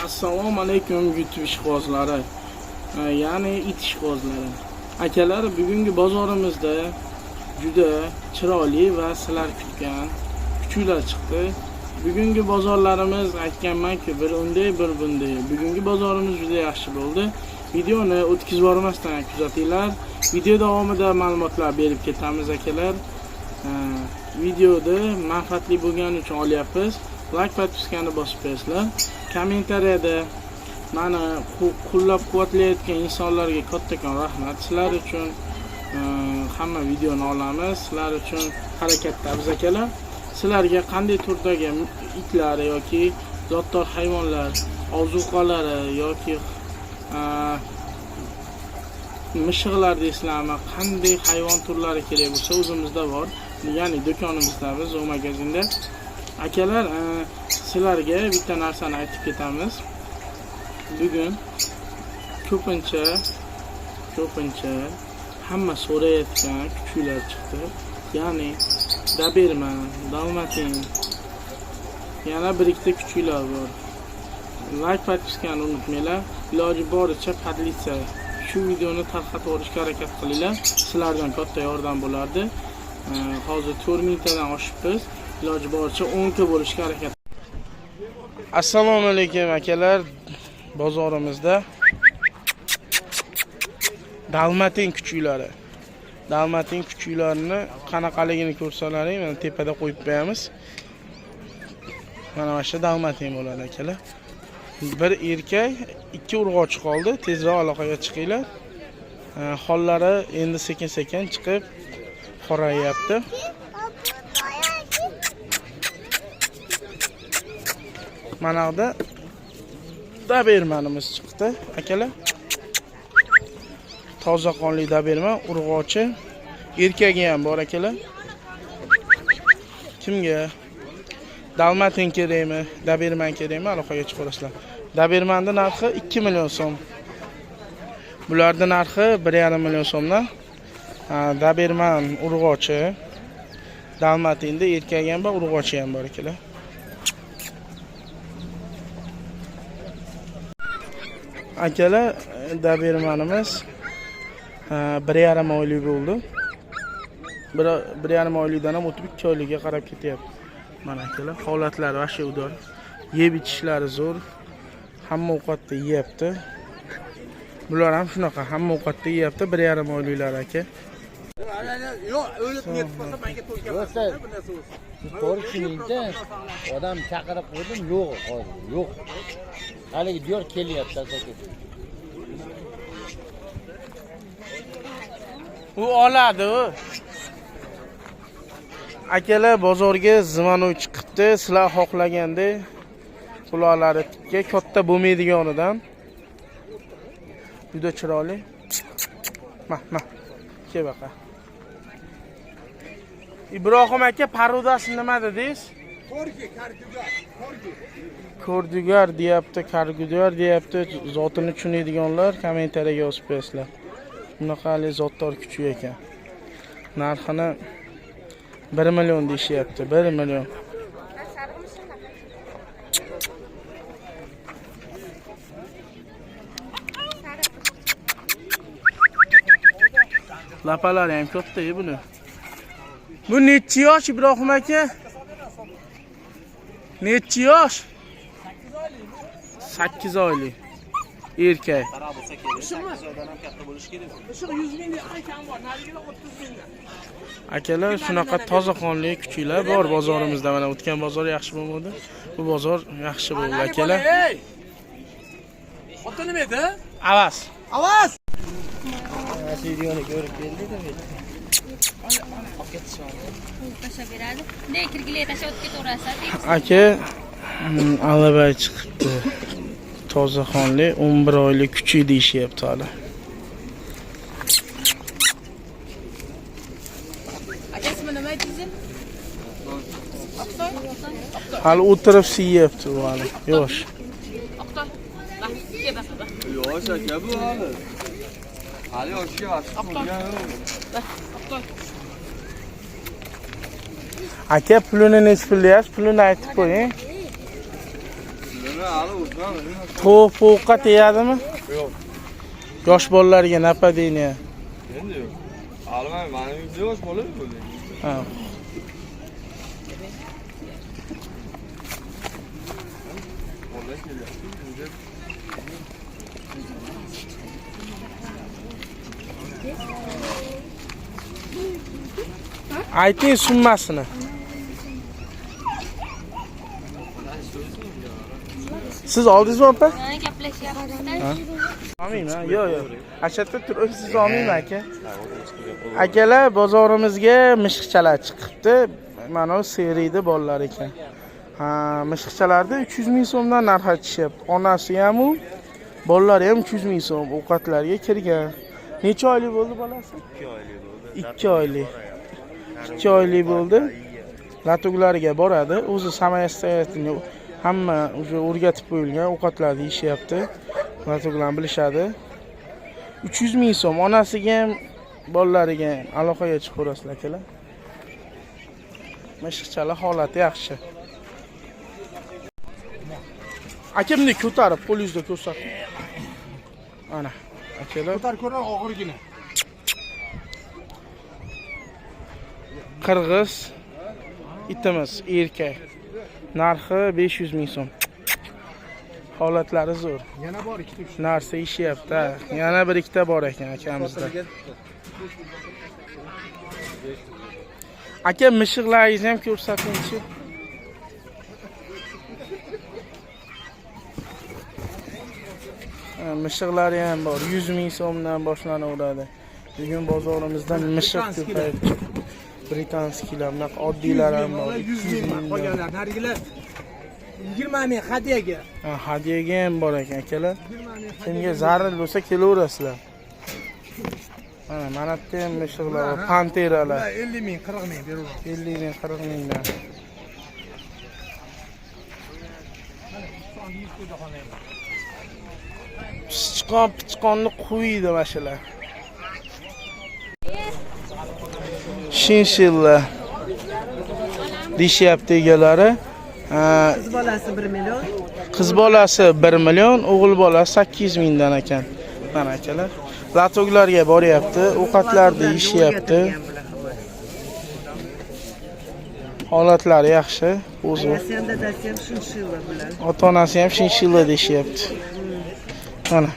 Assalomu alaykum YouTube ishqibozlari, ya'ni it ishqibozlari. Akalar, bugungi bozorimizda juda chiroyli va sizlar kutgan kuchuklar chiqdi. Bugungi bozorlarimiz aytganman-ku, bir unday, bir bunday. Bugungi bozorimiz juda yaxshi bo'ldi. Videoni o'tkazib yubormasdan kuzatinglar. Video davomida ma'lumotlar berib ketamiz akalar. Videoda manfaatli bo'lgani uchun olyapmiz. Like va tuskani bosib qo'yasizlar. Kommentariyada meni qo'llab-quvvatlayotgan insonlarga kattakon rahmat. Sizlar uchun hamma videoni olamiz. Sizlar uchun harakatdamiz akalar. Sizlarga qanday turdagi itlar yoki zotdor hayvonlar, ozuqalari yoki mishiqlar deysizlarmi, qanday hayvon turlari kerak bo'lsa o'zimizda bor. Ya'ni do'konimizda, biz u magazinda. Akalar, sizlarga bitta narsani aytib ketamiz. Bugun ko'pincha hamma so'rayotgan kuchuklar chiqdi. Ya'ni Doberman, Dalmatin, yana bir ikkita kuchuklar bor. Like patishkani unutmanglar. Iloji boricha podlitsiya shu videoni tarqatib o'rishga harakat qilinglar. Sizlardan katta yordam bo'lardi. Hozir 4000 tadan oshibmiz. Iloji boricha 10 ta bo'lishga harakat. Assalomu alaykum akalar. Bozorimizda Dalmatin kuchuklari. Dalmatin kuchuklarini qanaqaligini ko'rsalaring, mana tepada qo'yib qo'yamiz. Mana shu Dalmatin bo'ladi akalar. Bir erkak, ikki urg'ochi qoldi. Tezroq aloqaga chiqinglar. Hollari endi sekin-sekin chiqib qorayapti. Mana bu Dobermanimiz chiqdi akalar. Toza qonli Doberman, urg'ochi. Erkagi ham bor akalar. Kimga Dalmatin kerakmi, Doberman kerakmi, aloqaga chiqarasizlar. Dobermanning narxi 2 million so'm. Bularning narxi 1,5 million so'mdan. Doberman urg'ochi, Dalmatinda erkagi ham bor, urg'ochi ham bor akalar. Akalar, Dobermanimiz 1,5 oylik bo'ldi. 1,5 oylikdan ham o'tib 2 oylikka qarab ketyapti. Mana akalar, holatlari vashe udor. Yeb ichishlari zo'r. Hamma ovqatni yeyapti. Bular ham shunaqa, hamma ovqatni yeyapti, 1,5 oyliklar aka. Yo'q, o'lib netib qolsa menga to'yga to'g'ri tushuningda, odam chaqirib qo'ydim, yo'q, hozir yo'q. Haligi diyor kelyapti asosiy. U oladi u. Akalar, bozorga Zimanoy chiqibdi. Sizlar xohlaganda quloqlariga katta bo'lmaydiganidan. Juda chiroyli. Ma. Kebaqa. Ibrohim aka, parudasi nima dedingiz? Kordugar deyapti, kargudyar deyapti. Zotini tushunadiganlar kommentariyaga yozib qo'yasizlar. Bunaqali zotdor kuchuk ekan. Narxini 1 million deyishyapti, 1 million. Lapalari ham katta-yu buni. Bu necha yosh Ibrohim aka? Necha yosh? 8 oylik. Erkak. Akalar, shunaqa toza qonli kuchuklar bor bozorimizda. Mana o'tgan bozor yaxshi bo'lmadi. Bu bozor yaxshi bo'ldi akalar. Ota nima edi? Avaz. Videoni ko'rib keldi-da. Tashaveradi. Ne kirgilar tashab ketaverasiz. Aka, alabay chiqibdi. Toza qonli 11 oylik kuchuk deyishyapti hali. Akasimi nima aytdingiz? Hali o'tirib siyapti u hali. Yosh. Oqtoy. Yosh aka bu hali. Hali yoshga Oqtoy. Aka, pulini necha pul deyapsiz? Pulini aytib qo'ying. Pulini Tovuqqa tegadimi? Yo'q. Yosh bolalarga napadeniya. Endi yo'q. Almay, mana bu yosh bola bo'ldi. Ha. Ayting summasini. Siz oldingizmi opa? Ha, gaplashyapmiz-da. Olmayman. Yo'q, yo'q. Ashatda turib siz olmayman aka. Akalar bozorimizga mishiqchalar chiqibdi. Mana bu seriyda bolalar ekan. Ha, mishiqchalarda 300 ming so'mdan narx aytishyapti. Onasi ham u, bolalari ham 300 ming so'm ovqatlarga kirgan. Necha oylik bo'ldi bolasi? 2 oylik bo'ldi. 2 oylik. 2 oylik bo'ldi. Latuglariga boradi. O'zi samostoятельно hamma уже o'rgatib qo'yilgan ovqatlarni yeyishyapti. Latuglarni bilishadi. 300 ming so'm. Onasiga ham, bolalariga ham aloqaga chiqib ko'rasizlar akalar. Mishiqchalar holati yaxshi. Akamni ko'tarib qo'lingizda ko'rsating. Ana, akalar. Ko'tar ko'rar og'irgina. Qirg'iz itimiz erkak. Narxi 500 ming so'm. Holatlari zo'r. Yana bor ikkita uch. Narsa ishyapti. Yana bir ikkita bor ekan akamizda. Aka mishiqlaringizni ham ko'rsatingchi. Mishiqlari ham bor. 100 ming so'mdan boshlanaveradi. Bugun bozorimizda mishiq ko'payib chiqdi. Britanskilar, bunaqa oddiylar ham bor. 100 ming qolganlar. Narigilar 20 ming hadiyaga. Ha, hadiyaga ham bor ekan akalar. Kimga zarur bo'lsa kelaverasizlar. Mana bu ham mishiqlar, panteralar. 50 ming, 40 ming beraman. 50 ming, 40 mingdan. Pichqonni qo'ydi mashalar. Shinshilla deyishyapti egalari. Qiz bolasi 1 million. Qiz bolasi 1 million, o'g'il bolasi 800 mingdan ekan. Mana akalar. Latoglarga boryapti, ovqatlarni yeyishyapti. Holatlari yaxshi, o'zi. Otasi ham dadasi ham shinshilla bular. Ota-onasi ham shinshilla deyishyapti. Mana.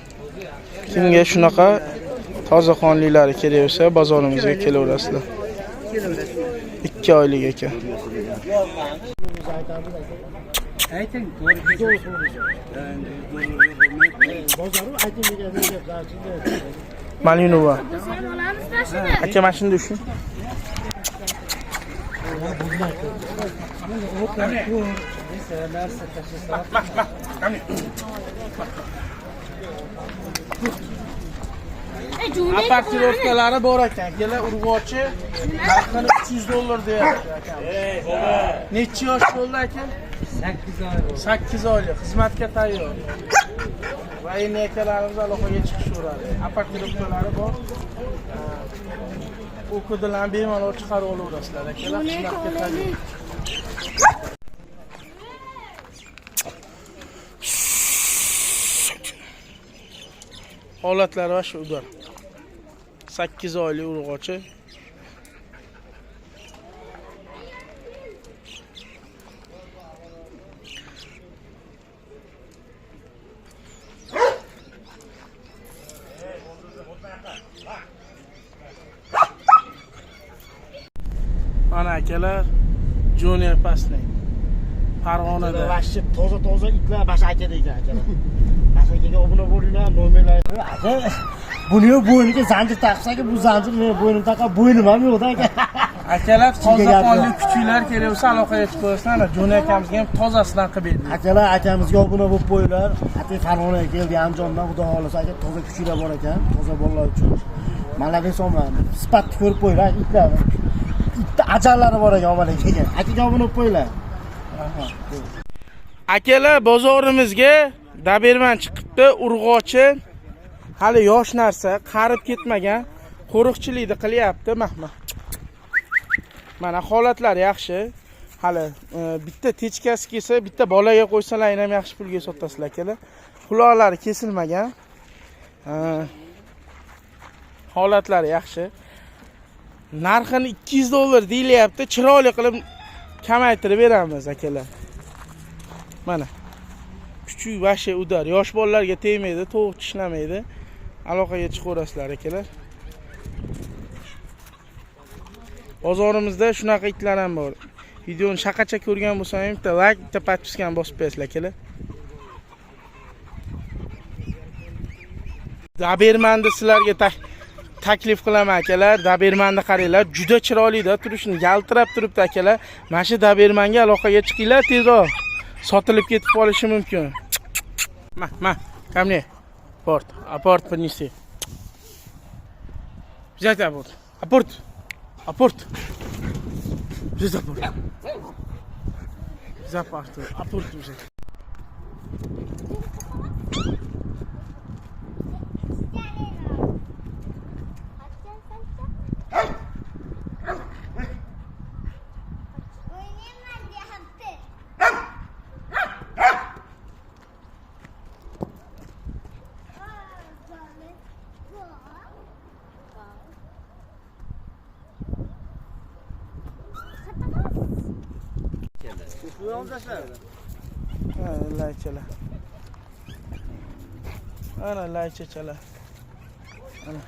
Kimga shunaqa toza qonlilari kerak bo'lsa, bozorimizga kelaverasizlar. Kelaverasizlar. 2 oylik ekan. Ayting. Malinova. Biz ham olamiz-da shuni. Aka mana shunda shu. Apartirovkalari bor ekan. Kelar urg'ochi narxini $300 deyapti akam. Necha yosh bo'ldi aka? 8 oy bo'ldi. 8 oylik xizmatga tayyor. Va endi akalarimiz aloqaga chiqishaveradi. Apartirovkalari bor. O'qidilar bemalol chiqarib olaverasizlar akalar. Xizmatga tayyor. Holatlari va shu ular. 8 oylik urg'ochi. Mana akalar, Junior Pasney. Farg'onada. Vashchi toza itlar Basha aka deydi akalar. Basha akaga obuna bo'linglar, nomerlarni. Aka, buni bo'yniga zanjir taqsaga bu zanjir men bo'ynimga taqab bo'ynim ham yo'qda aka. Akalar toza qonli kuchuklar kelsa aloqaga chiqaversin. Ana Junior akamizga ham tozasidan qilib berdik. Akalar akamizga obuna bo'lib qo'yinglar. Aka Farg'onaga keldi Andijondan, xudo xolasa aka toza kuchuklar bor ekan, toza bolalar uchun. Mana bu somlarni sifatni ko'rib qo'yinglar itlar. Itda ajallari bor ekan omon akaga. Akaga obuna bo'lib qo'yinglar. Akalar bozorimizga Daberman chiqibdi, urg'ochi. Hali yosh narsa, qarib ketmagan, qo'riqchilikni qilyapti, mahma. Mana holatlari yaxshi. Hali bitta techkasi kelsa, bitta bolaga qo'ysalar ham yaxshi pulga sotasizlar akalar. Quloqlari kesilmagan. Holatlari yaxshi. Narxini $200 deyilyapti. Chiroyli qilib kamaytirib beramiz akalar. Mana. Kuchuk vashe udar. Yosh bolalarga tegmaydi, tovuq tishlamaydi. Aloqaga chiqaverasizlar akalar. Bozorimizda shunaqa itlar ham bor. Videoni shaqacha ko'rgan bo'lsangiz, bitta like, bitta podpiskani bosib qo'yasizlar akalar. Dabermanni sizlarga taklif qilaman akalar. Dabermanni qaranglar, juda chiroyli-da, turishini yaltirab turibdi akalar. Mana shu Dabermanga aloqaga chiqinglar tezroq. Sotilib ketib qolishi mumkin. Ma, ко мне. Апорт принеси. Взять апорт. Апорт. Взять апорт. Апорт взять. Laychalar. Ana laychachalar. Ana.